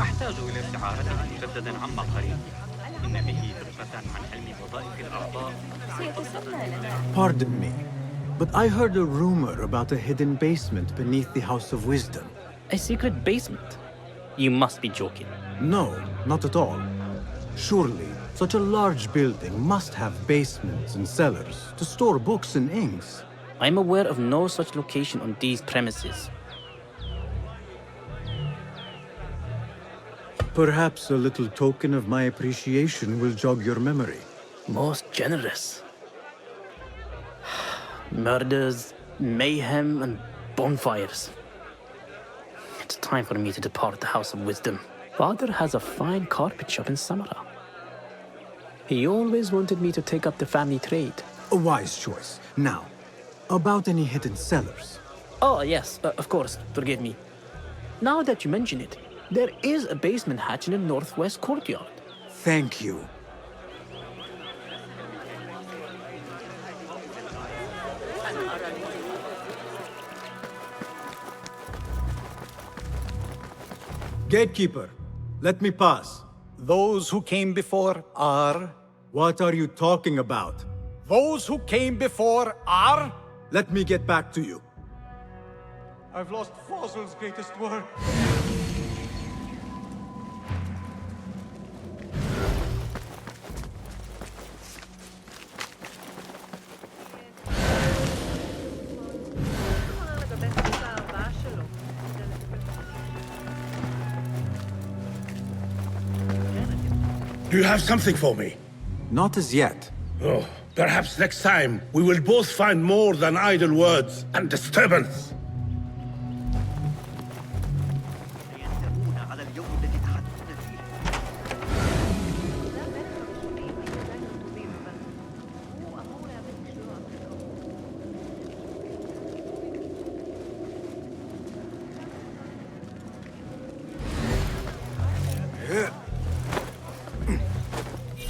سأحتاج إلى استعارتها مجددا عما قريب. إن فيه فكرة عن علم وظائف الأعضاء. Pardon me, but I heard a rumor about a hidden basement beneath the House of Wisdom. A secret basement? You must be joking. No, not at all. Surely, such a large building must have basements and cellars to store books and inks. I'm aware of no such location on these premises. Perhaps a little token of my appreciation will jog your memory. Most generous. Murders, mayhem, and bonfires. It's time for me to depart the House of Wisdom. Father has a fine carpet shop in Samara. He always wanted me to take up the family trade. A wise choice. Now, about any hidden cellars. Oh, yes, of course, forgive me. Now that you mention it, there is a basement hatch in the northwest courtyard. Thank you. Gatekeeper, let me pass. Those who came before are... What are you talking about? Those who came before are... Let me get back to you. I've lost Fossil's greatest work. Do you have something for me? Not as yet. Oh, perhaps next time we will both find more than idle words and disturbance.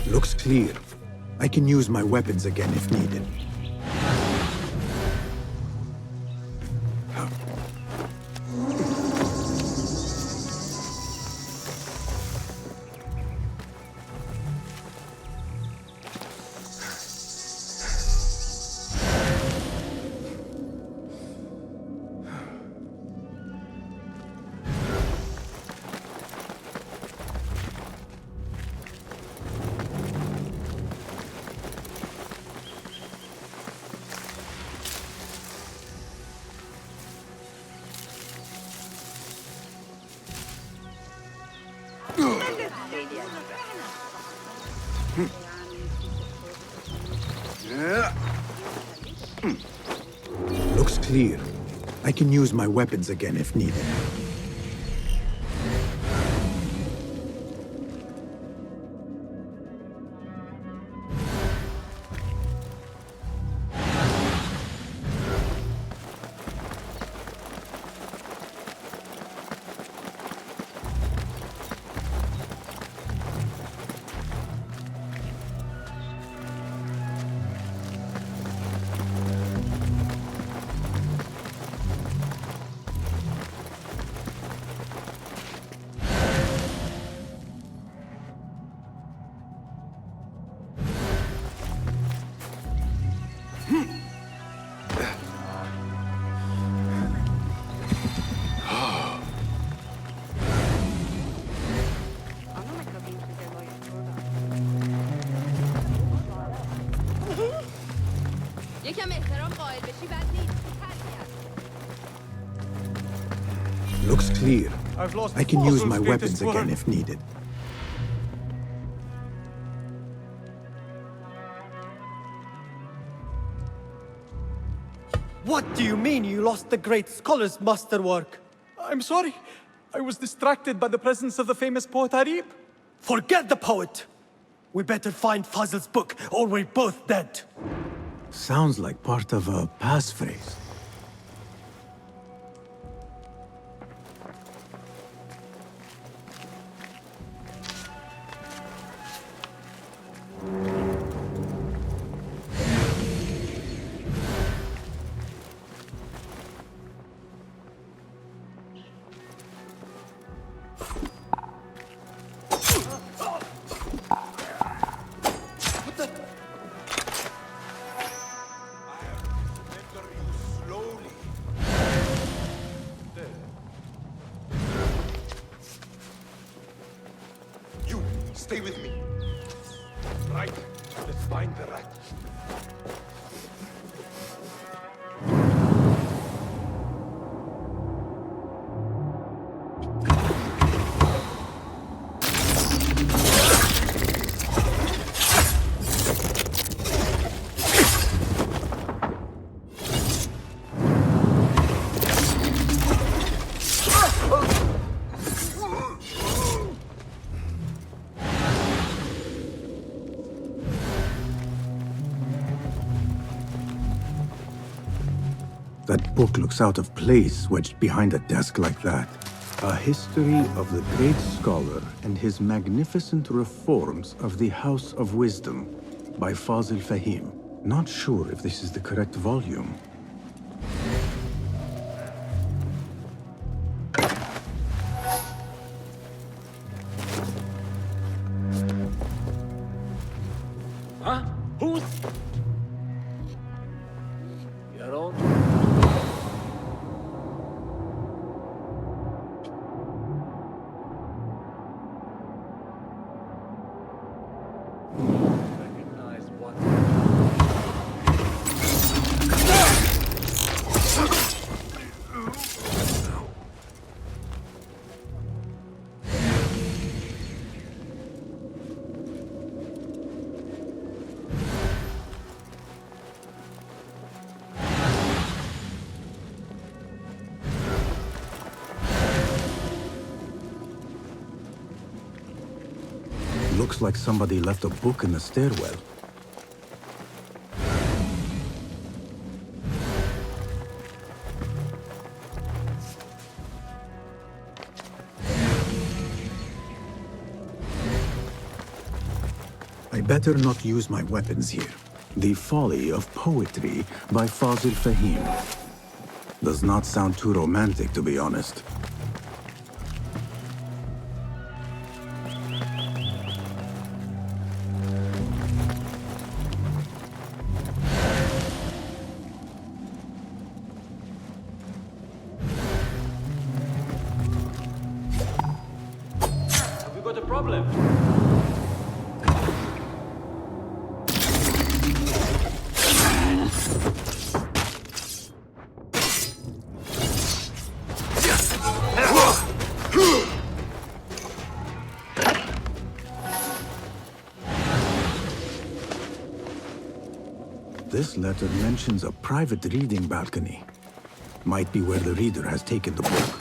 Looks clear. I can use my weapons again if needed. Looks clear. I can use my weapons again if needed. Looks clear. I can use my weapons again if needed. What do you mean you lost the great scholar's masterwork? I'm sorry. I was distracted by the presence of the famous poet Arib. Forget the poet! We better find Fazl's book, or we're both dead. Sounds like part of a passphrase. Stay with me. Right. Let's find the rat. That book looks out of place wedged behind a desk like that. A history of the great scholar and his magnificent reforms of the House of Wisdom by Fazil Fahim. Not sure if this is the correct volume. Huh? Who's... Your own... Recognize what? Looks like somebody left a book in the stairwell. I better not use my weapons here. The Folly of Poetry by Fazil Fahim. Does not sound too romantic, to be honest. Have we got a problem? This letter mentions a private reading balcony. Might be where the reader has taken the book.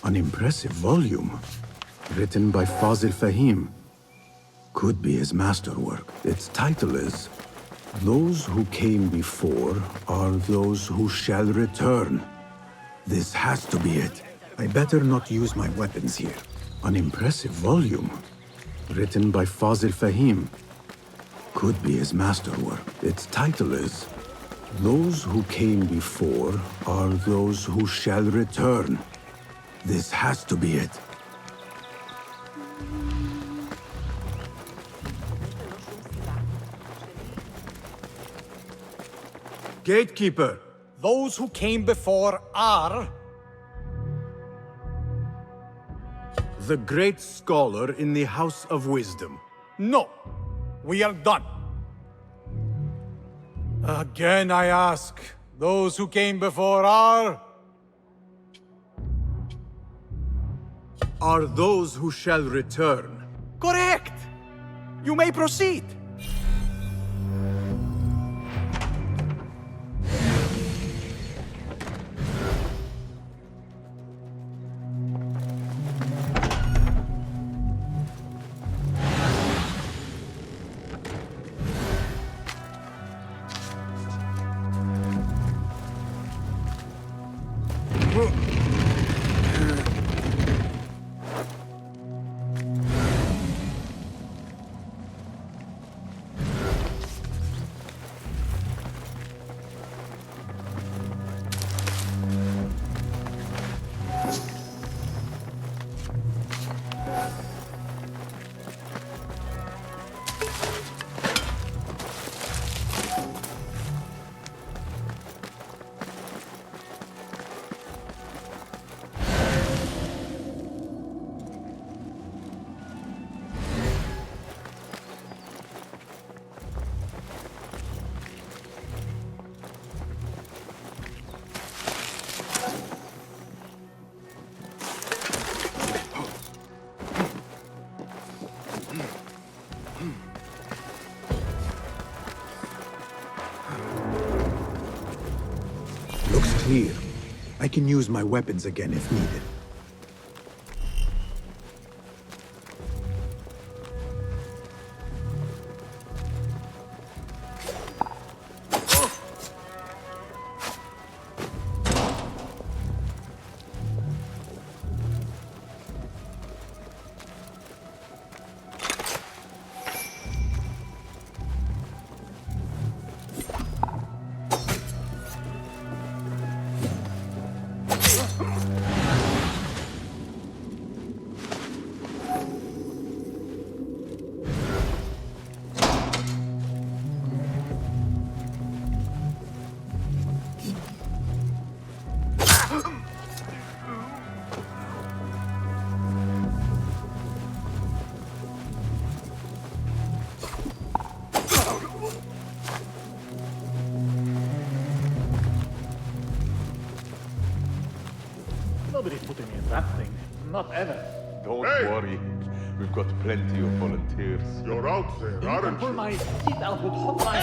An impressive volume, written by Fazil Fahim. Could be his masterwork. Its title is, "Those who came before are those who shall return." This has to be it. I better not use my weapons here. An impressive volume. Written by Fazil Fahim. Could be his masterwork. Its title is Those Who Came Before Are Those Who Shall Return. This has to be it. Gatekeeper, those who came before are... The great scholar in the House of Wisdom. No, we are done. Again I ask, those who came before are... Are those who shall return. Correct! You may proceed. Looks clear. I can use my weapons again if needed. Nobody's putting me in that thing. Not ever. Don't worry. We've got plenty of volunteers. You're out there, You can aren't pull you? my seat out with hot iron.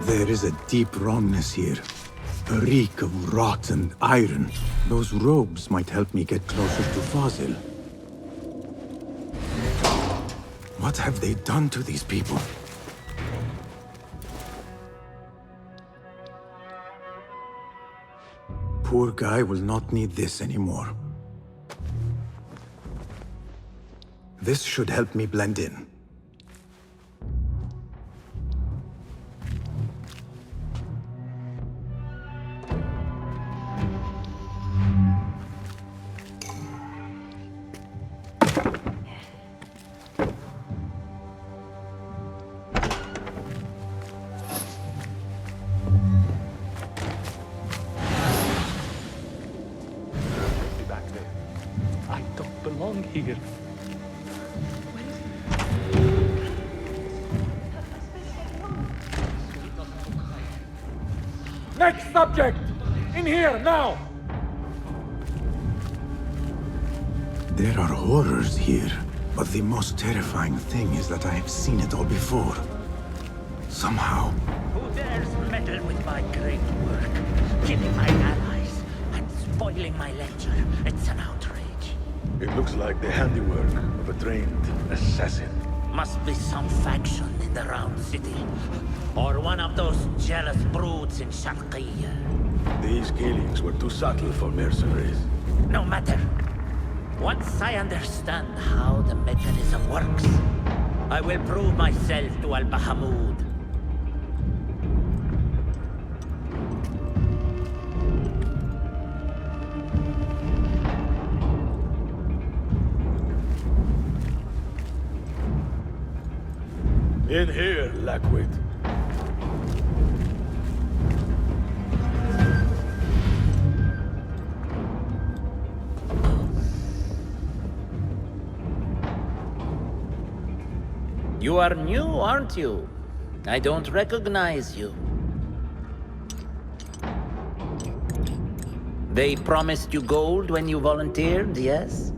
There is a deep wrongness here. A reek of rot and iron. Those robes might help me get closer to Fazil. What have they done to these people? Poor guy will not need this anymore. This should help me blend in. here. Next subject! In here, now! There are horrors here, but the most terrifying thing is that I have seen it all before. Somehow. Who dares meddle with my great work, killing my allies and spoiling my lecture? It's an outrage. It looks like the handiwork of a trained assassin. Must be some faction in the Round City, or one of those jealous broods in Sharqiyya. These killings were too subtle for mercenaries. No matter. Once I understand how the mechanism works, I will prove myself to Al-Bahamud. In here, Lackwit. You are new, aren't you? I don't recognize you. They promised you gold when you volunteered, yes?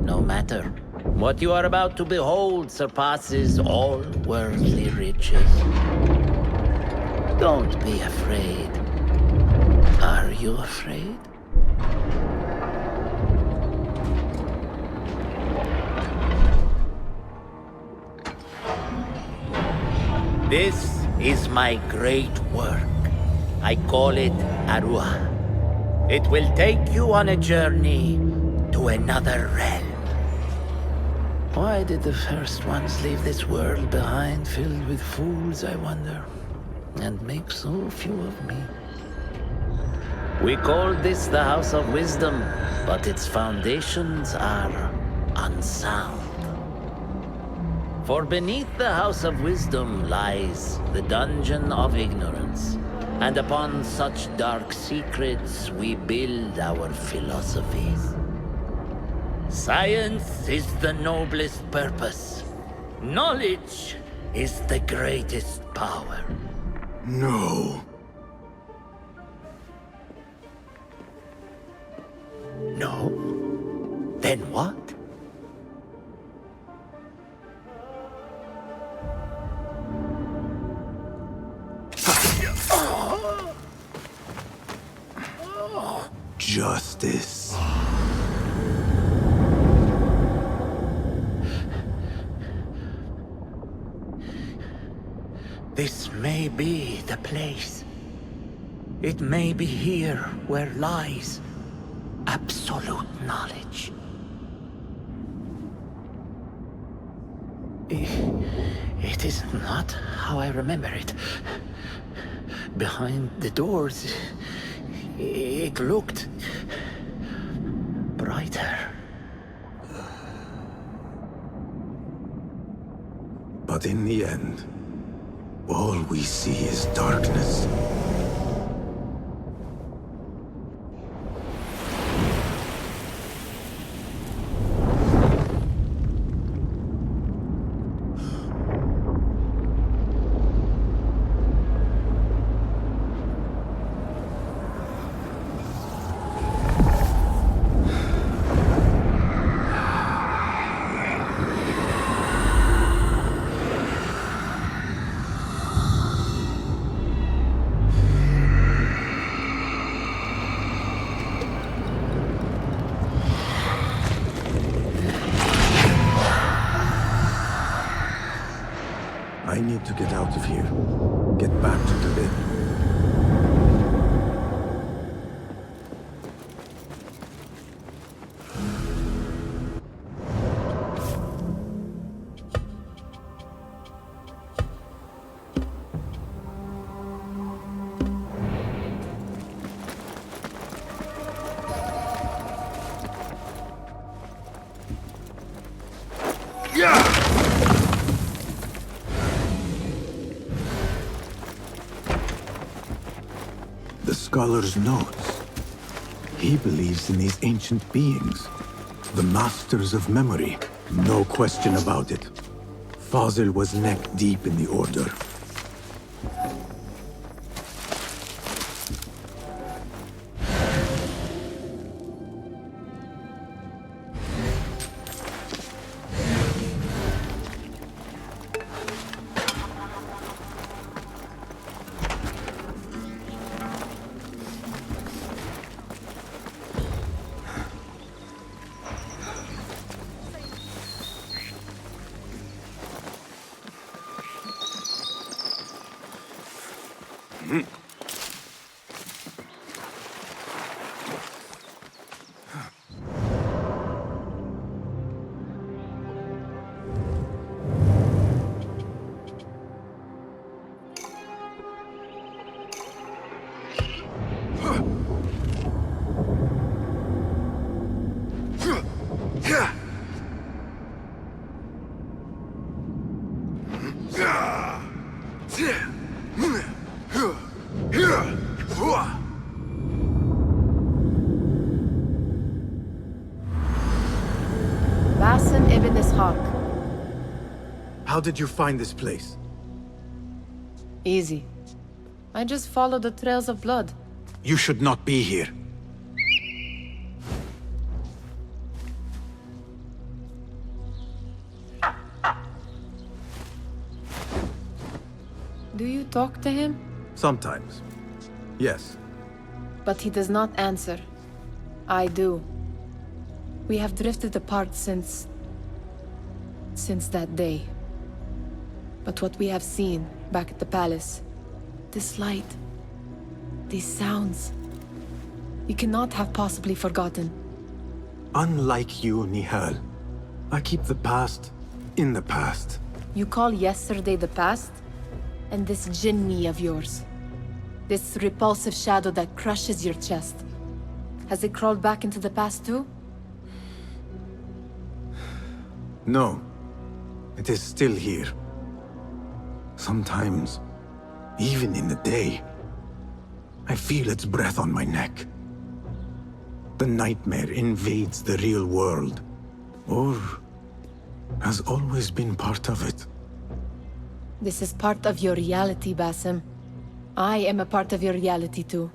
No matter. What you are about to behold surpasses all worldly riches. Don't be afraid. Are you afraid? This is my great work. I call it Arua. It will take you on a journey to another realm. Why did the first ones leave this world behind, filled with fools, I wonder, and make so few of me? We called this the House of Wisdom, but its foundations are unsound. For beneath the House of Wisdom lies the Dungeon of Ignorance, and upon such dark secrets we build our philosophies. Science is the noblest purpose. Knowledge is the greatest power. No. No? Then what? Justice. This may be the place. It may be here where lies absolute knowledge. It is not how I remember it. Behind the doors, it looked brighter. But in the end, all we see is darkness. I need to get out of here. Get back to the bed. The scholar's notes. He believes in these ancient beings. The masters of memory. No question about it. Fazil was neck deep in the order. Basim ibn Ishaq. How did you find this place? Easy. I just followed the trails of blood. You should not be here. Do you talk to him? Sometimes. Yes. But he does not answer. I do. We have drifted apart since that day. But what we have seen back at the palace, this light, these sounds, you cannot have possibly forgotten. Unlike you, Nihal, I keep the past in the past. You call yesterday the past? And this jinni of yours, this repulsive shadow that crushes your chest, has it crawled back into the past too? No. It is still here. Sometimes, even in the day, I feel its breath on my neck. The nightmare invades the real world, or has always been part of it. This is part of your reality, Basim. I am a part of your reality too.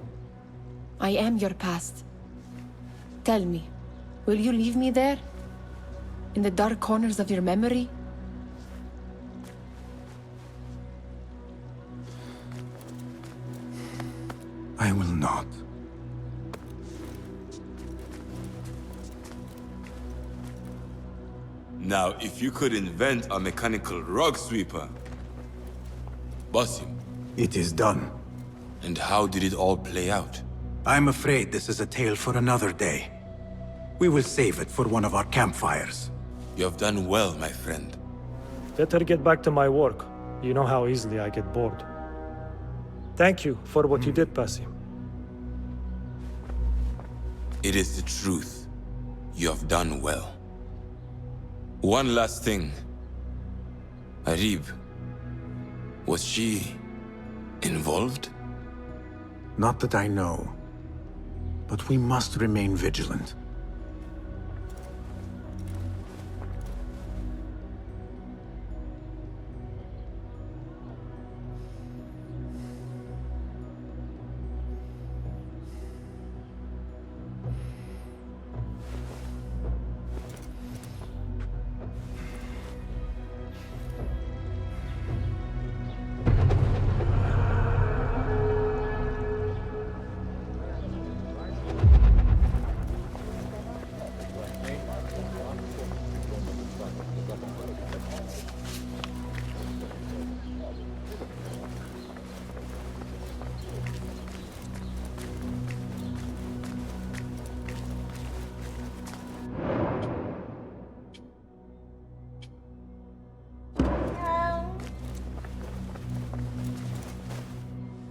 I am your past. Tell me, will you leave me there? In the dark corners of your memory? I will not. Now, if you could invent a mechanical rug sweeper, Basim. It is done. And how did it all play out? I'm afraid this is a tale for another day. We will save it for one of our campfires. You have done well, my friend. Better get back to my work. You know how easily I get bored. Thank you for what you did, Basim. It is the truth. You have done well. One last thing. Arib, was she involved? Not that I know. But we must remain vigilant.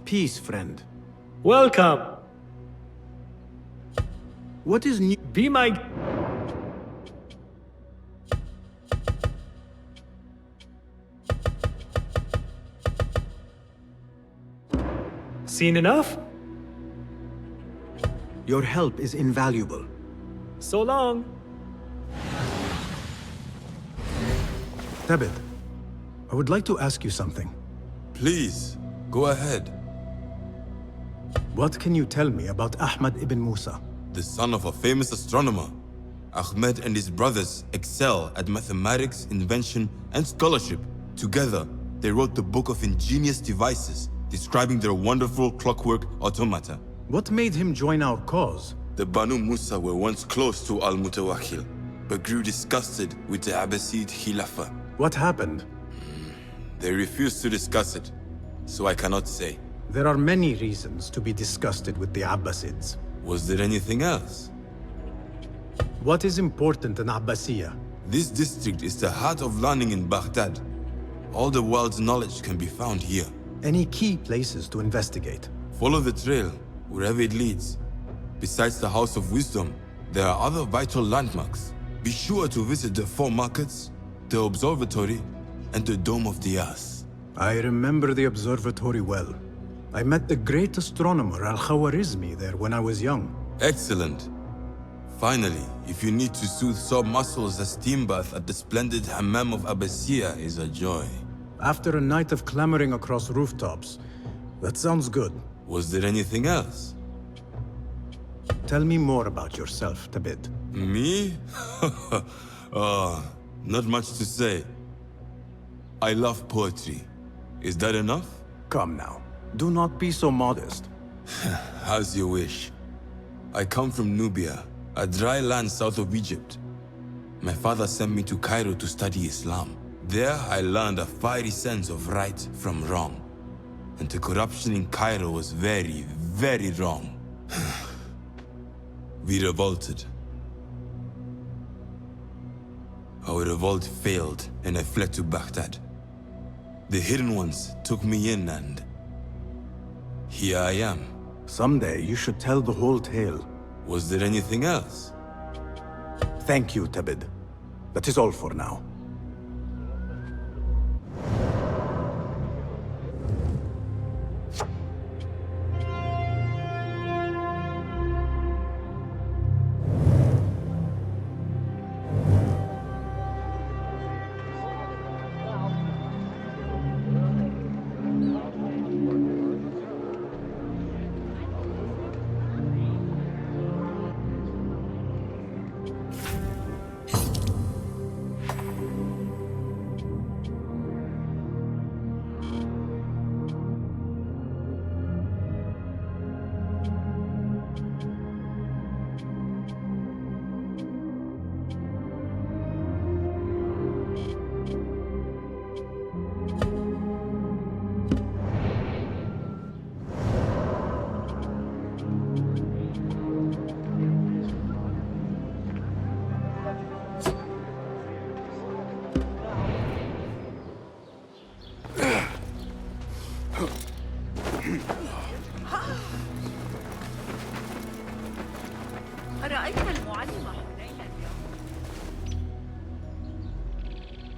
Peace, friend. Welcome! What is new? Be my... Seen enough? Your help is invaluable. So long. Tebed, I would like to ask you something. Please, go ahead. What can you tell me about Ahmad ibn Musa? The son of a famous astronomer. Ahmed and his brothers excel at mathematics, invention, and scholarship. Together, they wrote the book of ingenious devices, describing their wonderful clockwork automata. What made him join our cause? The Banu Musa were once close to Al-Mutawakkil, but grew disgusted with the Abbasid Khilafah. What happened? They refused to discuss it, so I cannot say. There are many reasons to be disgusted with the Abbasids. Was there anything else? What is important in Abbasiyya? This district is the heart of learning in Baghdad. All the world's knowledge can be found here. Any key places to investigate? Follow the trail, wherever it leads. Besides the House of Wisdom, there are other vital landmarks. Be sure to visit the 4 markets, the observatory, and the Dome of the Ass. I remember the observatory well. I met the great astronomer Al-Khawarizmi there when I was young. Excellent. Finally, if you need to soothe sore muscles, a steam bath at the splendid Hammam of Abbasiyya is a joy. After a night of clambering across rooftops, that sounds good. Was there anything else? Tell me more about yourself, Tebed. Me? Not much to say. I love poetry. Is that enough? Come now. Do not be so modest. As you wish. I come from Nubia, a dry land south of Egypt. My father sent me to Cairo to study Islam. There I learned a fiery sense of right from wrong. And the corruption in Cairo was very, very wrong. We revolted. Our revolt failed and I fled to Baghdad. The Hidden Ones took me in and here I am. Someday you should tell the whole tale. Was there anything else? Thank you, Tebed. That is all for now.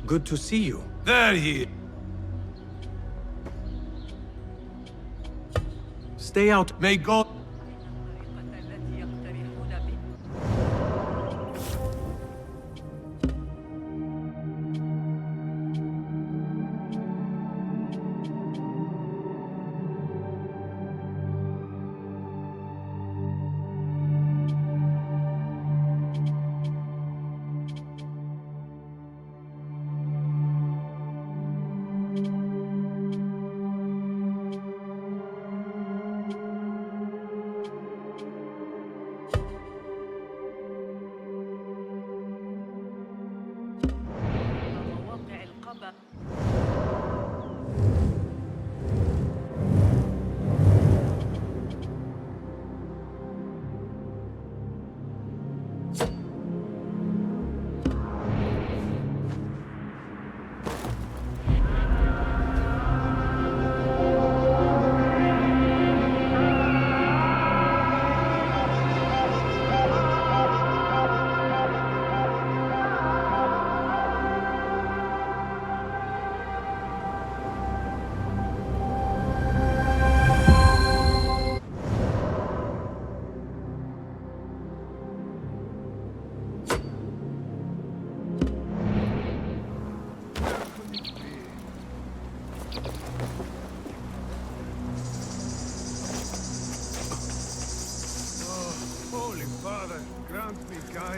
Good to see you. There he is. Stay out. May God...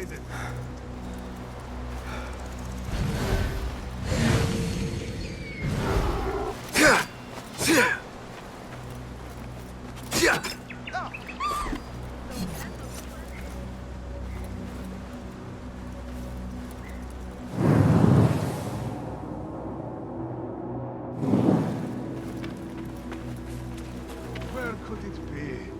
guided. Where could it be?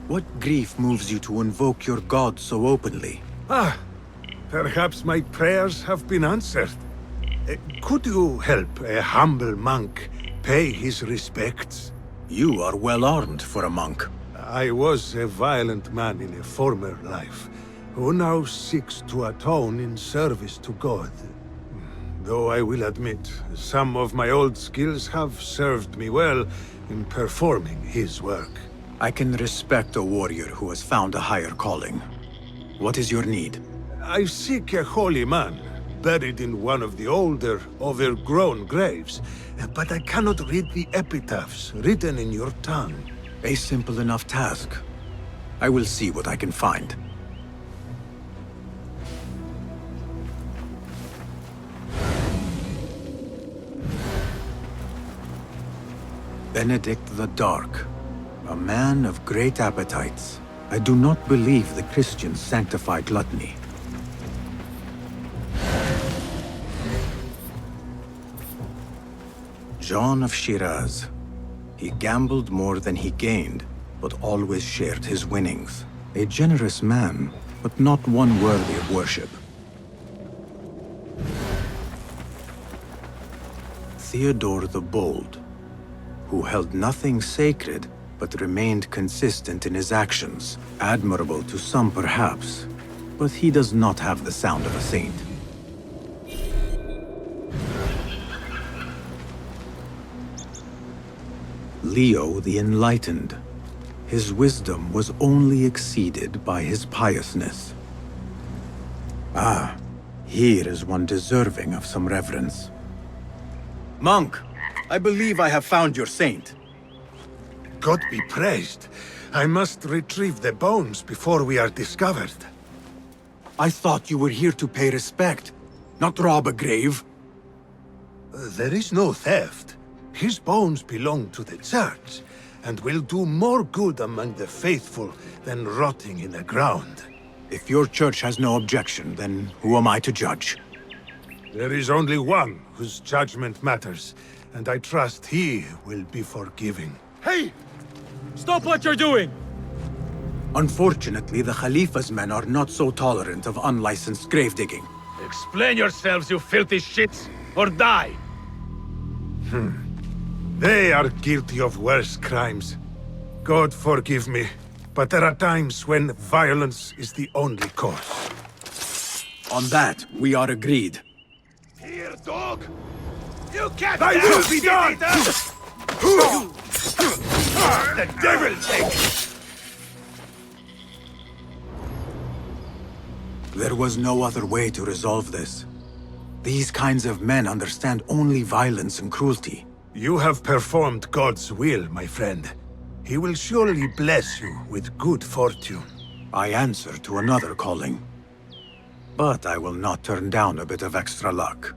What grief moves you to invoke your god so openly? Perhaps my prayers have been answered. Could you help a humble monk pay his respects? You are well armed for a monk. I was a violent man in a former life, who now seeks to atone in service to God. Though I will admit, some of my old skills have served me well in performing his work. I can respect a warrior who has found a higher calling. What is your need? I seek a holy man, buried in one of the older, overgrown graves, but I cannot read the epitaphs written in your tongue. A simple enough task. I will see what I can find. Benedict the Dark. A man of great appetites. I do not believe the Christians sanctify gluttony. John of Shiraz. He gambled more than he gained, but always shared his winnings. A generous man, but not one worthy of worship. Theodore the Bold, who held nothing sacred, but remained consistent in his actions. Admirable to some, perhaps, but he does not have the sound of a saint. Leo the Enlightened. His wisdom was only exceeded by his piousness. Here is one deserving of some reverence. Monk, I believe I have found your saint. God be praised. I must retrieve the bones before we are discovered. I thought you were here to pay respect, not rob a grave. There is no theft. His bones belong to the church, and will do more good among the faithful than rotting in the ground. If your church has no objection, then who am I to judge? There is only one whose judgment matters, and I trust he will be forgiving. Hey! Stop what you're doing! Unfortunately, the Khalifa's men are not so tolerant of unlicensed grave digging. Explain yourselves, you filthy shits, or die! They are guilty of worse crimes. God forgive me, but there are times when violence is the only cause. On that, we are agreed. Here, dog! You can't— Thy will be done! The devil take it! There was no other way to resolve this. These kinds of men understand only violence and cruelty. You have performed God's will, my friend. He will surely bless you with good fortune. I answer to another calling. But I will not turn down a bit of extra luck.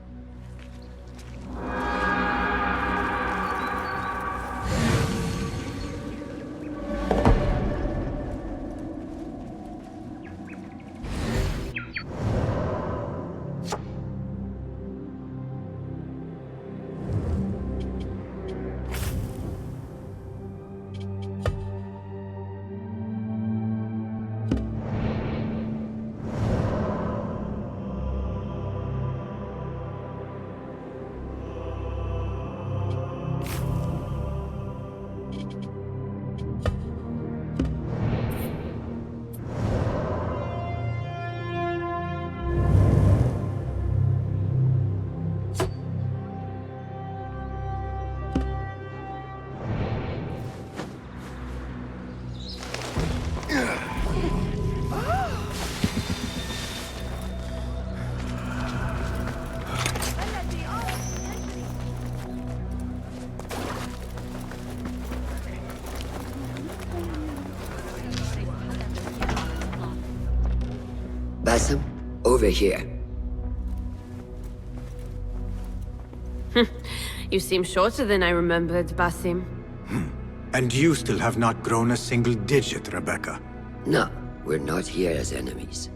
Basim, over here. You seem shorter than I remembered, Basim. And you still have not grown a single digit, Rebecca. No, we're not here as enemies.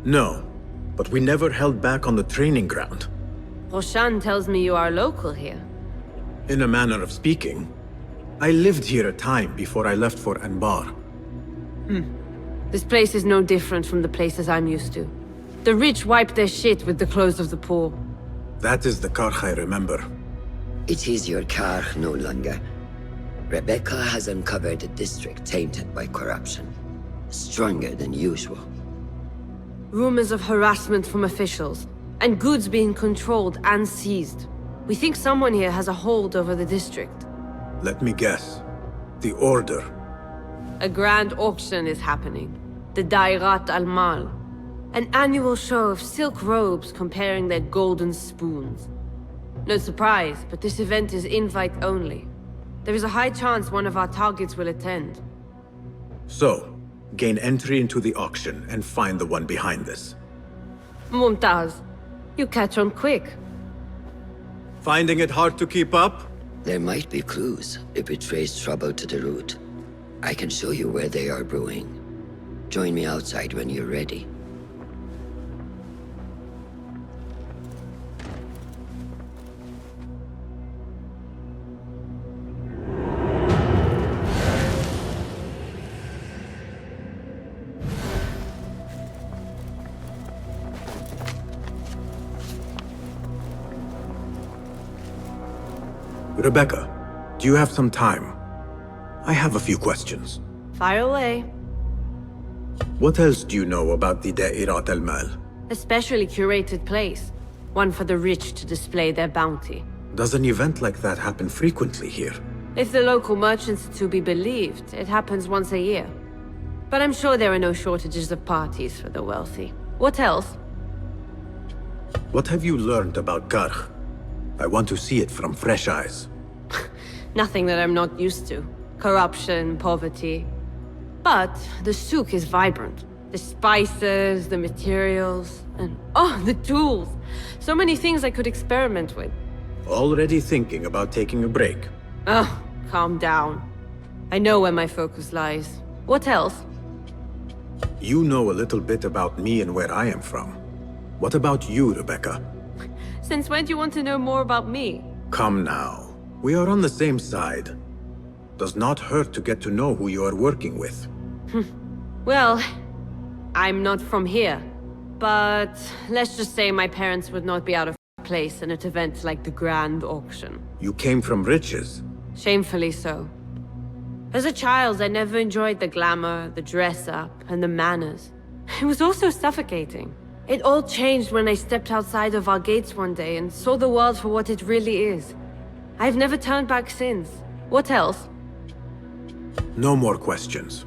No, but we never held back on the training ground. Roshan tells me you are local here. In a manner of speaking, I lived here a time before I left for Anbar. This place is no different from the places I'm used to. The rich wipe their shit with the clothes of the poor. That is the Karkh I remember. It is your Karkh no longer. Rebecca has uncovered a district tainted by corruption. Stronger than usual. Rumors of harassment from officials, and goods being controlled and seized. We think someone here has a hold over the district. Let me guess. The Order. A grand auction is happening. The Dairat al-Mal. An annual show of silk robes comparing their golden spoons. No surprise, but this event is invite only. There is a high chance one of our targets will attend. So, gain entry into the auction and find the one behind this. Mumtaz, you catch on quick. Finding it hard to keep up? There might be clues if we trace trouble to the root. I can show you where they are brewing. Join me outside when you're ready. Rebecca, do you have some time? I have a few questions. Fire away. What else do you know about the Da'irat al-Mal? A specially curated place. One for the rich to display their bounty. Does an event like that happen frequently here? If the local merchants are to be believed, it happens once a year. But I'm sure there are no shortages of parties for the wealthy. What else? What have you learned about Karkh? I want to see it from fresh eyes. Nothing that I'm not used to. Corruption, poverty. But the souk is vibrant. The spices, the materials, and oh, the tools. So many things I could experiment with. Already thinking about taking a break? Oh, calm down. I know where my focus lies. What else? You know a little bit about me and where I am from. What about you, Rebecca? Since when do you want to know more about me? Come now. We are on the same side. Does not hurt to get to know who you are working with. Well, I'm not from here. But let's just say my parents would not be out of place in an event like the Grand Auction. You came from riches. Shamefully so. As a child, I never enjoyed the glamour, the dress-up, and the manners. It was also suffocating. It all changed when I stepped outside of our gates one day and saw the world for what it really is. I've never turned back since. What else? No more questions.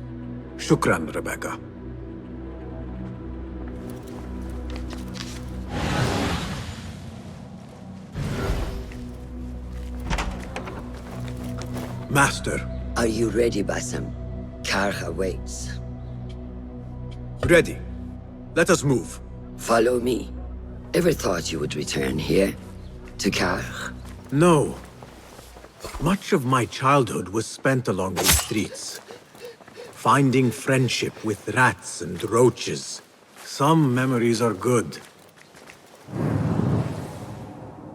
Shukran, Rebecca. Master. Are you ready, Basim? Karkh awaits. Ready. Let us move. Follow me. Ever thought you would return here? To Karkh? No. Much of my childhood was spent along these streets. Finding friendship with rats and roaches. Some memories are good.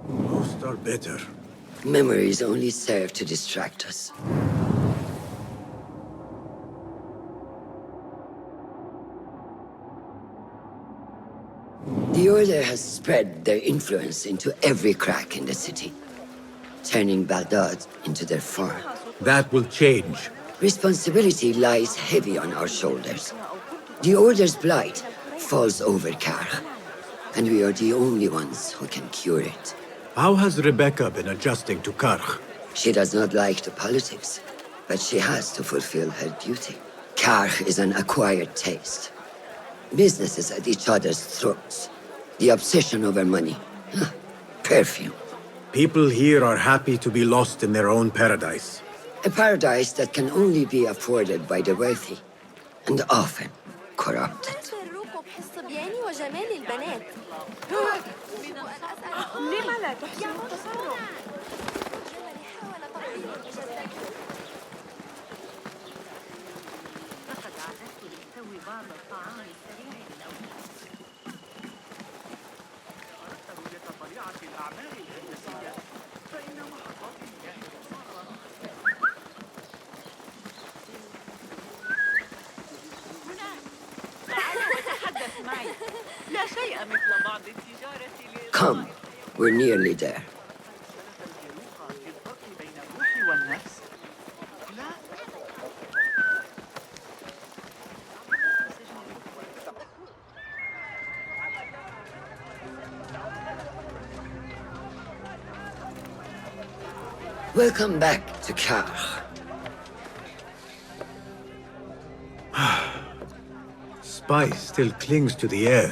Most are bitter. Memories only serve to distract us. The Order has spread their influence into every crack in the city, turning Baghdad into their farm. That will change. Responsibility lies heavy on our shoulders. The Order's blight falls over Karkh, and we are the only ones who can cure it. How has Rebecca been adjusting to Karkh? She does not like the politics, but she has to fulfill her duty. Karkh is an acquired taste. Businesses at each other's throats. The obsession over money. Perfume. People here are happy to be lost in their own paradise. A paradise that can only be afforded by the wealthy, and often corrupted. جمال البنات. لما لا تحسن التصرف؟ لقد أعددت للتو بعض الطعام السريع للأولاد. أردت رؤية طبيعة الأعمال الهندسية فإن محطات المياه المسارة تعال وتحدث معي. لا شيء مثل بعض التجارة Come, we're nearly there. في الفرق بين الروح والنفس. لا Welcome back to Kar. Spice still clings to the air.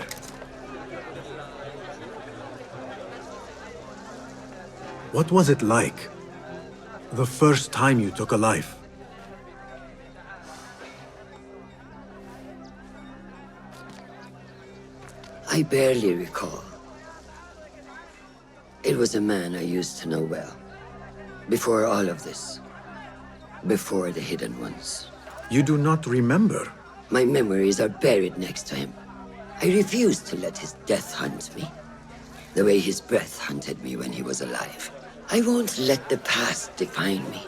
What was it like? The first time you took a life? I barely recall. It was a man I used to know well. Before all of this. Before the Hidden Ones. You do not remember? My memories are buried next to him. I refuse to let his death hunt me. The way his breath hunted me when he was alive. I won't let the past define me.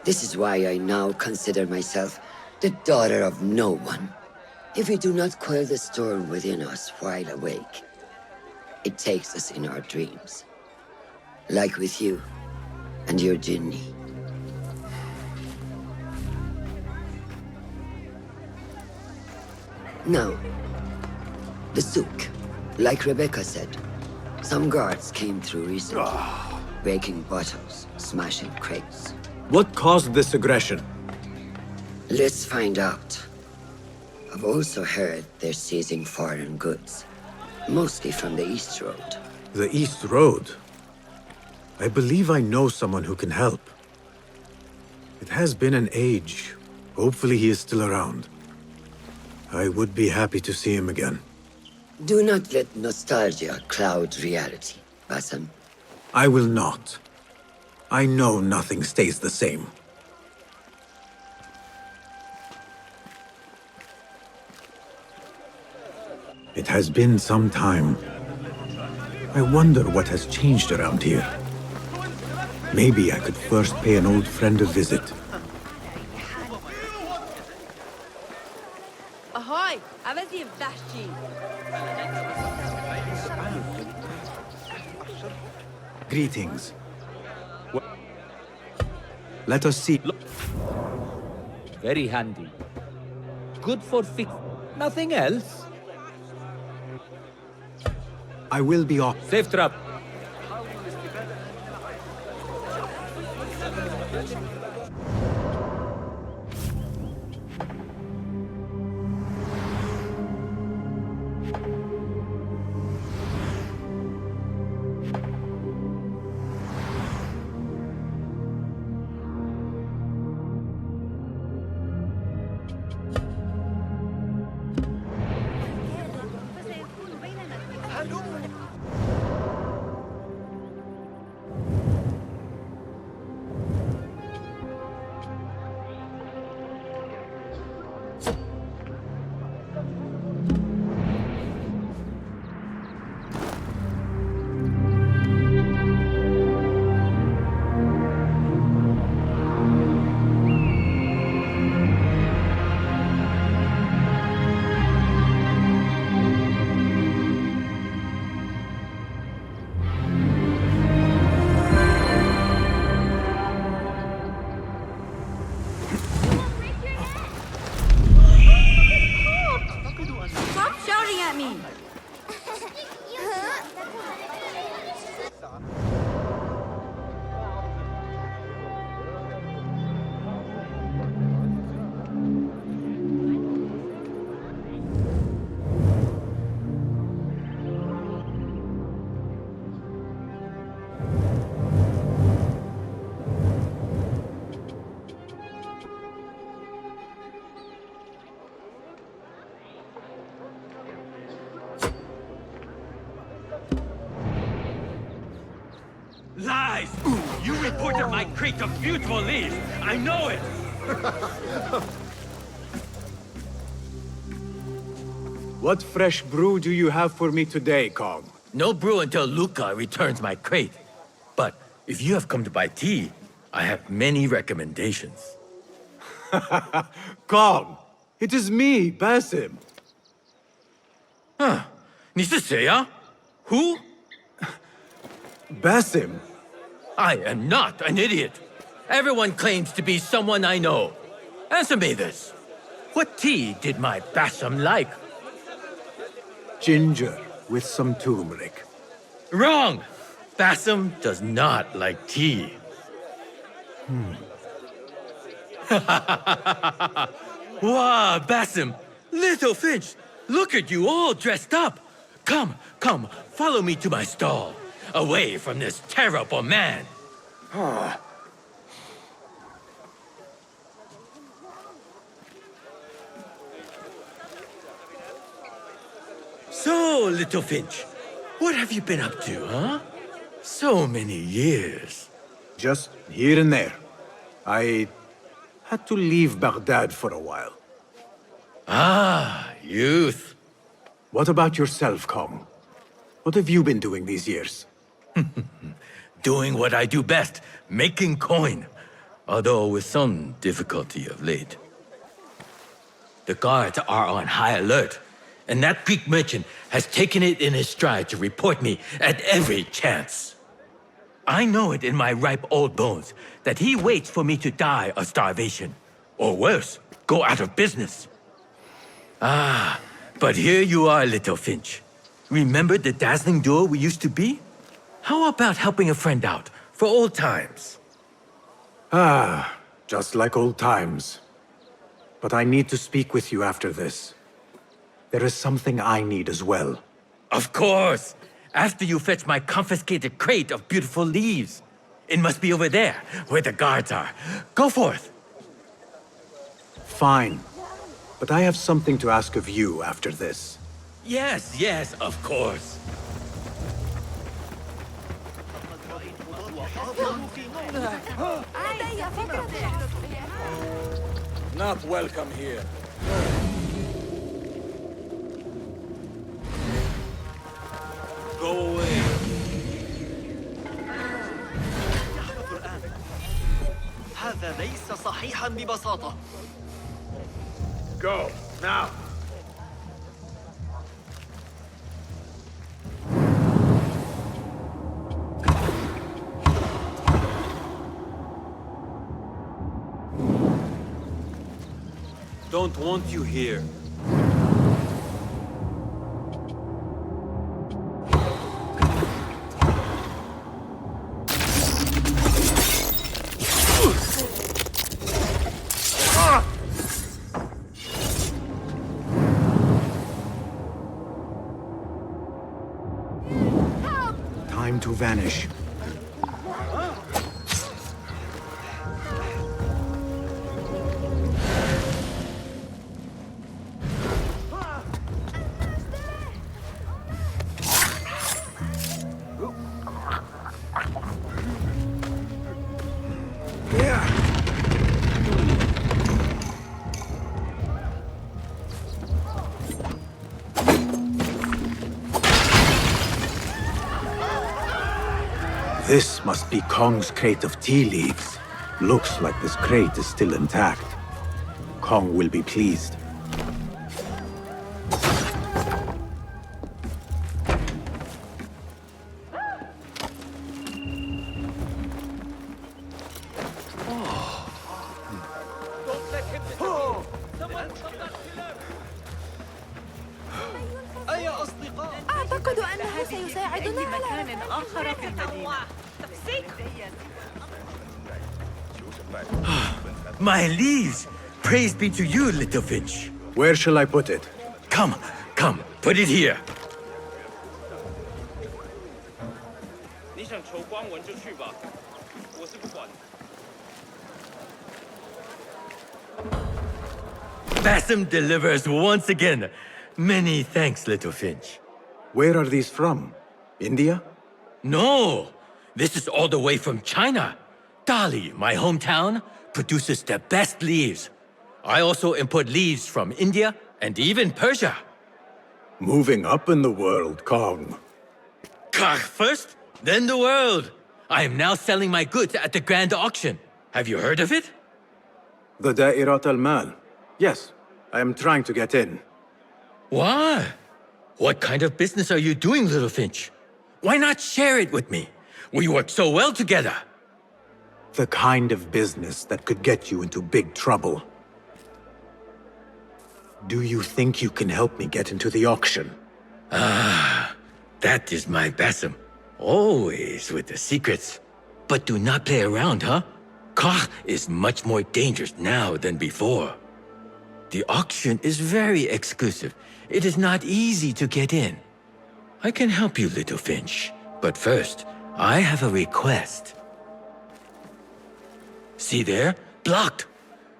This is why I now consider myself the daughter of no one. If we do not quell the storm within us while awake, it takes us in our dreams. Like with you and your Jinni. Now, the souk. Like Rebecca said, some guards came through recently, breaking bottles, smashing crates. What caused this aggression? Let's find out. I've also heard they're seizing foreign goods, mostly from the East Road. The East Road? I believe I know someone who can help. It has been an age. Hopefully he is still around. I would be happy to see him again. Do not let nostalgia cloud reality, Bassam. I will not. I know nothing stays the same. It has been some time. I wonder what has changed around here. Maybe I could first pay an old friend a visit. Ahoy! عوضي بحكي. Greetings. Let us see. Very handy. Good for fix. Nothing else? I will be off. Safe trap. lies! You reported my crate of beautiful leaves! I know it! What fresh brew do you have for me today, Kong? No brew until Luca returns my crate. But if you have come to buy tea, I have many recommendations. Kong! It is me, Basim. Huh. 你是谁啊? Who? Basim. I am not an idiot. Everyone claims to be someone I know. Answer me this. What tea did my Basim like? Ginger with some turmeric. Wrong! Basim does not like tea. Wow, Basim! Little Finch! Look at you all dressed up! Come, come, follow me to my stall. Away from this terrible man. So, Little Finch, what have you been up to, huh? So many years. Just here and there. I had to leave Baghdad for a while. Ah, youth. What about yourself, Kong? What have you been doing these years? Doing what I do best, making coin. Although with some difficulty of late. The guards are on high alert, and that Greek merchant has taken it in his stride to report me at every chance. I know it in my ripe old bones that he waits for me to die of starvation. Or worse, go out of business. Ah, but here you are, Little Finch. Remember the dazzling duo we used to be? How about helping a friend out, for old times? Ah, just like old times. But I need to speak with you after this. There is something I need as well. Of course! After you fetch my confiscated crate of beautiful leaves. It must be over there, where the guards are. Go forth! Fine. But I have something to ask of you after this. Yes, yes, of course. Not welcome here. Go away. هذا ليس صحيحا ببساطة. Go, now! Don't want you here. Time to vanish. This must be Kong's crate of tea leaves. Looks like this crate is still intact. Kong will be pleased. أعتقد أنه سيساعدنا على مكان آخر في المدينة. My leaves! Praise be to you, Little Finch. Where shall I put it? Come, come, put it here. Basim delivers once again. Many thanks, Little Finch. Where are these from? India? No! This is all the way from China. Dali, my hometown, produces the best leaves. I also import leaves from India and even Persia. Moving up in the world, Kong. First, then the world. I am now selling my goods at the grand auction. Have you heard of it? The Da'irat al-Mal. Yes, I am trying to get in. Why? What kind of business are you doing, little Finch? Why not share it with me? We work so well together. The kind of business that could get you into big trouble. Do you think you can help me get into the auction? Ah, that is my Basim. Always with the secrets. But do not play around, huh? Kah is much more dangerous now than before. The auction is very exclusive. It is not easy to get in. I can help you, little Finch. But first, I have a request. See there? Blocked.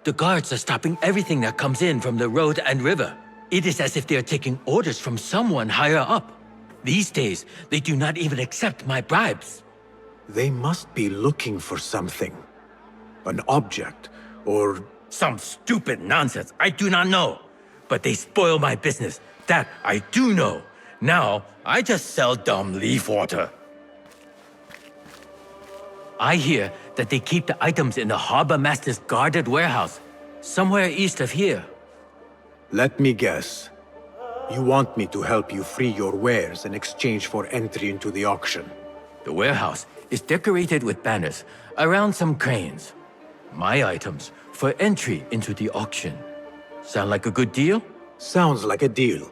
The guards are stopping everything that comes in from the road and river. It is as if they are taking orders from someone higher up. These days, they do not even accept my bribes. They must be looking for something. An object, or... Some stupid nonsense, I do not know. But they spoil my business, that I do know. Now, I just sell dumb leaf water. I hear that they keep the items in the harbor master's guarded warehouse, somewhere east of here. Let me guess. You want me to help you free your wares in exchange for entry into the auction. The warehouse is decorated with banners around some cranes. My items for entry into the auction. Sound like a good deal? Sounds like a deal.